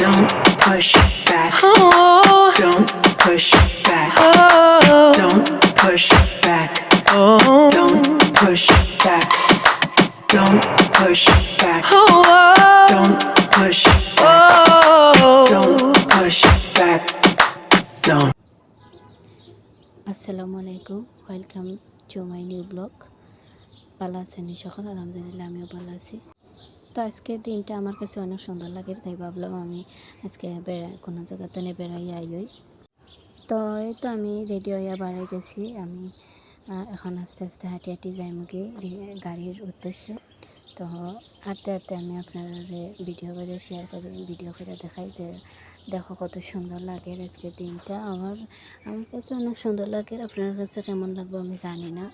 Don't push back. Oh. Don't push back. Oh. Don't push back. Oh. Don't push back. Don't push back. Oh. Don't push back. Oh. Don't push back. Don't. আসসালামু আলাইকুম, welcome to my new blog. ভালো আছেন সকল? আলহামদুলিল্লাহ, আমিও ভালো আছি। তো আজকের দিনটা আমার কাছে অনেক সুন্দর লাগে, তাই ভাবলাম আমি আজকে কোনো জায়গাতে বেড়াইয়া আইই। তো এই তো আমি রেডি হইয়া বাড়াই গেছি। আমি এখন আস্তে আস্তে হাঁটি হাঁটি যাই মুখে গাড়ির উদ্দেশ্যে। তো হাঁটতে হাঁটতে আমি আপনার ভিডিও করে শেয়ার করি, ভিডিও করে দেখাই যে দেখো কত সুন্দর লাগে আজকের দিনটা। আমার কাছে অনেক সুন্দর লাগে। আপনার কাছে কেমন লাগবে আমি জানি না,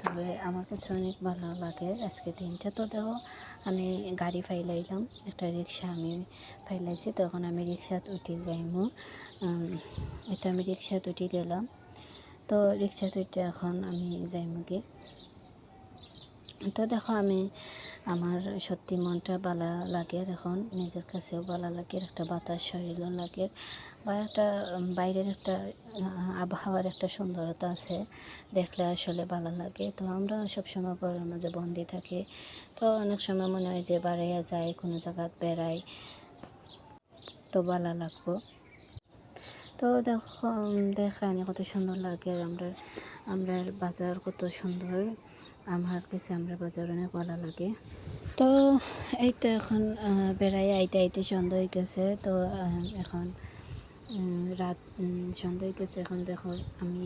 তবে আমার কাছে অনেক ভালো লাগে আজকের দিনটা। তো দেখো আমি গাড়ি ফাইলাইলাম, একটা রিক্সা আমি ফাইলাইছি। তখন আমি রিক্সাতে উঠে যাইমু। এটা আমি রিক্সাতে উঠে গেলাম। তো রিক্সাতে উঠে এখন আমি যাইমুগে। তো দেখো আমি আমার সত্যি মনটা ভালো লাগে, এখন নিজের কাছেও ভালো লাগে, একটা বাতাস শরীরও লাগে, বা একটা বাইরের একটা আবহাওয়ার একটা সুন্দরতা আছে, দেখলে আসলে ভালো লাগে। তো আমরা সবসময় ঘরের মাঝে বন্দি থাকি, তো অনেক সময় মনে হয় যে বাড়াইয়া যায়, কোনো জায়গা বেড়াই, তো ভালো লাগবো। তো দেখো দেখলানি কত সুন্দর লাগে আমরা বাজার কত সুন্দর। আমার কাছে আমরা বাজার অনেক ভালো লাগে। তো এই তো এখন বেড়াই আইতে আইতে সন্ধ্যা হয়ে গেছে। তো এখন রাত সন্ধ্যা হয়ে গেছে। এখন দেখো আমি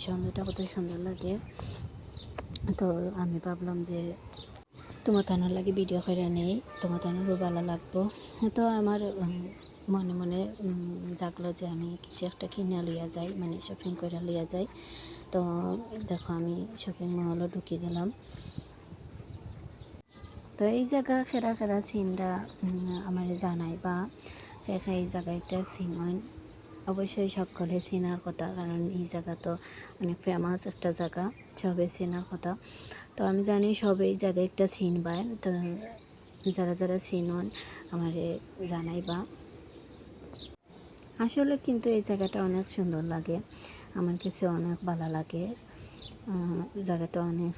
সন্ধ্যাটা কত সুন্দর লাগে। তো আমি ভাবলাম যে তোমার তানোর লাগে ভিডিও করে নেই, তোমার তানোরও ভালো লাগবো। তো আমার মনে মনে জাগলো যে আমি কিছু একটা কিনে লইয়া যাই, মানে শপিং করে লইয়া যাই। তো দেখো আমি শপিং মহলও ঢুকে গেলাম। তো এই জায়গা খেরা খেরা সিনটা আমার জানাই, বা এই জায়গাটা চিনন অবশ্যই সকলে চেনার কথা, কারণ এই জায়গা তো অনেক ফেমাস একটা জায়গা, সবে চেনার কথা। তো আমি জানি সবে এই জায়গায় একটা চিনবাই। তো যারা যারা চিনন আমার জানাইবা। আসলে কিন্তু এই জায়গাটা অনেক সুন্দর লাগে, আমার কাছে অনেক ভালো লাগে। জায়গাটা অনেক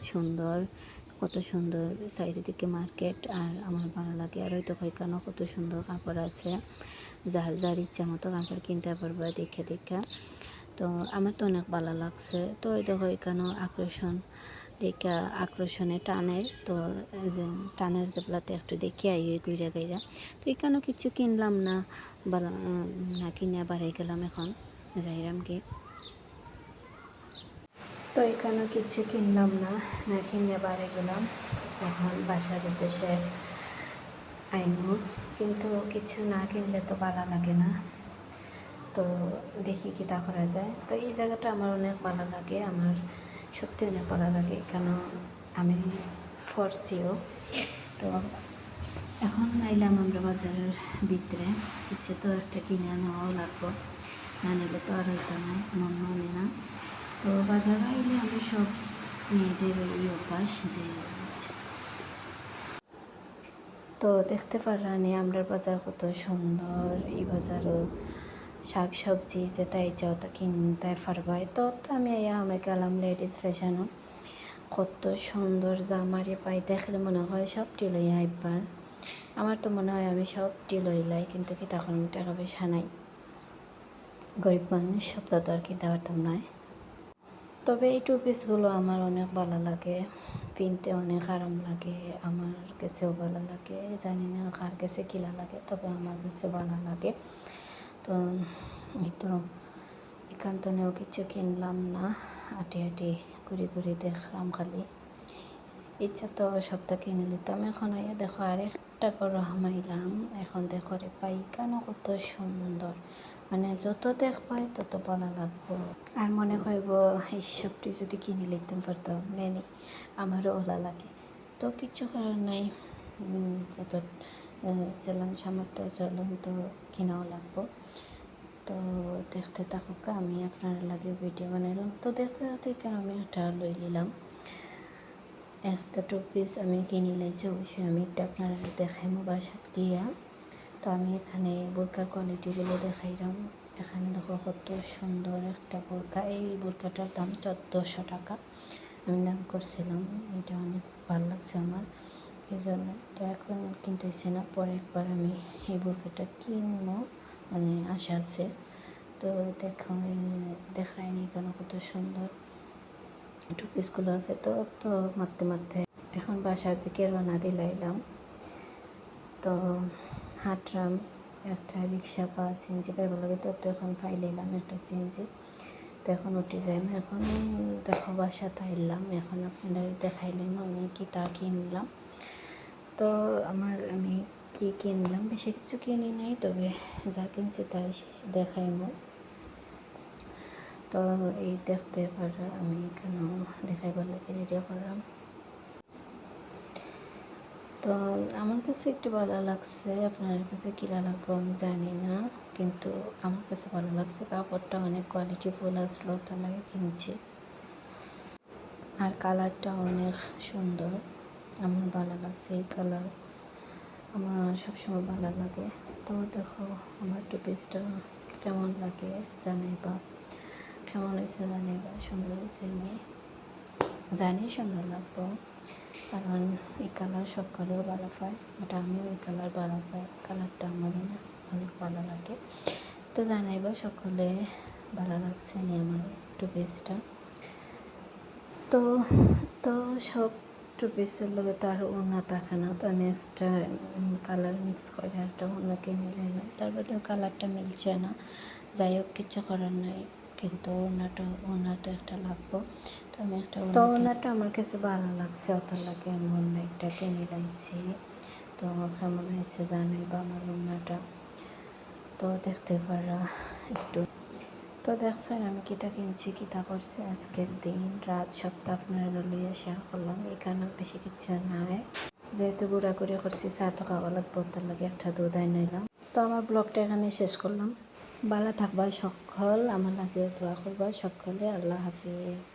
সুন্দর, কত সুন্দর সাইডের দিকে মার্কেট, আর আমার ভালো লাগে। আর হয়তো ওইখানেও কত সুন্দর কাপড় আছে, যার যার ইচ্ছা মতো কাপড় কিনতে পারবো দেখে দেখে। তো আমার তো অনেক ভালো লাগছে। তো ওই দেখো এখানেও দেখে আকর্ষণে টানে। তো যে টানের যেগুলাতে একটু দেখে আই ওই ঘুরে গাইরা। তো এখানেও কিছু কিনলাম না, না কিনে বাড়াই গেলাম, এখন যাইরাম কি। তো এখানে কিছু কিনলাম না, না কিনে বাড়ি গেলাম, এখন বাসার উদ্দেশ্যে আইনু। কিন্তু কিছু না কিনলে তো ভালো লাগে না, তো দেখি কি তা করা যায়। তো এই জায়গাটা আমার অনেক ভালো লাগে, আমার সত্যি অনেক ভালো লাগে, কেন আমি ফরসিও। তো এখন আইলাম আমরা বাজারের ভিতরে, কিছু তো একটা কিনে নেওয়াও লাগবো, না নিলে তো আর হইতো না, মন মানে না। তো বাজারে আইলে আমি সব মেয়েদের ওই অভ্যাস যে তো দেখতে পারানি আমরা বাজার কত সুন্দর। এই বাজারও শাক সবজি যেটাই চাও তা কিনতে পারবাই। তো আমি আমি গেলাম লেডিস ফ্যাশনও, কত সুন্দর জামারি পাই, দেখলে মনে হয় সবটি লইয়া একবার। আমার তো মনে হয় আমি সবটি লইলাই, কিন্তু কি তখন টাকা পয়সা নাই, গরিব মানুষ, সপ্তাহ তো আর কিনতে পারতাম নয়। তবে এই টু পিসগুলো আমার অনেক ভালো লাগে, পিনতে অনেক আরাম লাগে, আমার কাছেও ভালো লাগে। জানি না কার কাছে কিলা লাগে, তবে আমার কাছে ভালো লাগে। তো এই তো এখানতনেও কিছু কিনলাম না, হাঁটি হাঁটি ঘুরে ঘুরে দেখলাম খালি। ইচ্ছা তো সপ্তাহ কিনে নিতাম। এখন আইয়া দেখো আরেকটা করে হামাইলাম, এখন দেখো রে পাই কেন কত সুন্দর, মানে যত দেখবাই তত ভালো লাগবো। আর মনে হইব এই সবটি যদি কিনে নিতে পারতাম, নেনি আমারও ওলা লাগে। তো কিচ্ছু করার নাই, যত চালান সামর্থ্য চলন তো কিনাও লাগবো। তো দেখতে থাকুক, আমি আপনার লাগে ভিডিও বানাইলাম। তো দেখতে দেখতে কেন আমি একটা লই নিলাম, একটা টু পিস আমি কিনে লাইছি। অবশ্যই আমি এটা আপনার দেখাই বাসাত গিয়া। তো আমি এখানে বোরকার কোয়ালিটিগুলো দেখাইলাম। এখানে দেখো কত সুন্দর একটা বোরকা। এই বোরকাটার দাম 1400 টাকা আমি দাম করছিলাম। এটা অনেক ভালো লাগছে আমার, এই জন্য। তো এখন কিনতেছি না, পরে একবার আমি এই বোরকাটা কিনবো, মানে আশা আছে। তো দেখায়নি কেন কত সুন্দর টু পিসগুলো আছে। তো মারতে মারতে এখন বাসার দিকে রওনা দিলাইলাম। তো হাঁটলাম, একটা রিক্সা বা সিএনজি পাইবার লাগে। তো এখন পাইলাম একটা সিএনজি। তো এখন উঠে যাই। এখন দেখো বাসাতে আইলাম, এখন আপনাদের দেখাইলাম আমি কি তা কিনলাম। তো আমি কি কিনলাম, বেশি কিছু কিনি নাই, তবে যা কিনছি তাই দেখাইমো। তো এই দেখতে পারা আমি কেন দেখাইবার লাগে রেডি করলাম। তো আমার কাছে একটু ভালো লাগছে, আপনার কাছে কীরা লাগবে আমি জানি না, কিন্তু আমার কাছে ভালো লাগছে। কাপড়টা অনেক কোয়ালিটিফুল আসলো, তার লাগে কিনছি। আর কালারটা অনেক সুন্দর, আমার ভালো লাগছে এই কালার, আমার সবসময় ভালো লাগে। তো দেখো আমার টু পিসটা কেমন লাগে জানাইবা, কেমন হয়েছে জানাইবা, সুন্দর হয়েছে নি জানি সুন্দর লাগবো, কারণ এই কালার সব কালারও ভালো পায়, বাট আমিও এই কালার ভালো পাই, কালারটা আমার অনেক ভালো লাগে। তো জানাইবা সকলে ভালো লাগছে নি আমার টু পিসটা। তো তো সব টু পিসের লগে তো আর ওড়না থাকে না, তো আমি এক্সট্রা কালার মিক্স করে একটা ওড়না কিনে নিলাম। তারপরে কালারটা মিলছে না, যাই হোক কিছু করার নাই, কিন্তু ওড়নাটা একটা লাগবো। তো আমি একটা ওড়নাটা আমার কাছে ভালো লাগছে, অত লাগে আমি ওড়না একটা কিনে লাইছি। তো কেমন হয়েছে জানাইবা আমার ওড়নাটা। তো দেখতে পারা একটু। তো দেখছেন আমি কিতা কিনছি, কিতা করছি, আজকের দিন রাত সপ্তাহ আপনারা লইয়া শেয়ার করলাম। এখানে বেশি কিছু নাই, যেহেতু ঘোরাঘুরি করছি, চা তো খাওয়া লাগবে, তার লাগে একটা দুধ আই নিলাম। তো আমার ব্লগটা এখানে শেষ করলাম। ভালো থাকবা সকল, আমার লাগে দোয়া করবা সকলে। আল্লাহ হাফিজ।